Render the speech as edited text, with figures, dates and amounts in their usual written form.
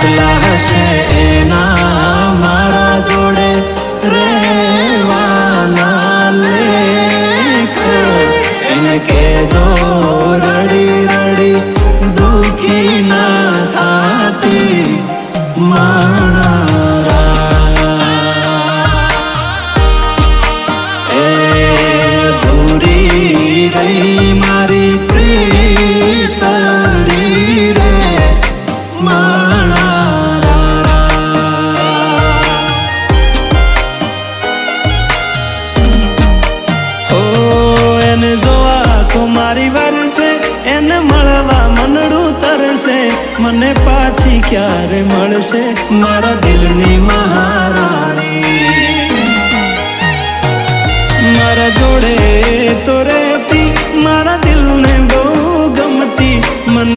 એકલા હશે એના મારા જોડે રેવાના લેખ એને કેજો રડી રડી દુખી ના થાતી મારા એ ધૂરી રહી મારી પ્રીતડી રે મારા ઓ એને જોવા તો મારી વરસે એને મળવા મનડું તરસે મને પાછી ક્યારે મળશે મારા દિલની મહારાણી મારા જોડે તો રે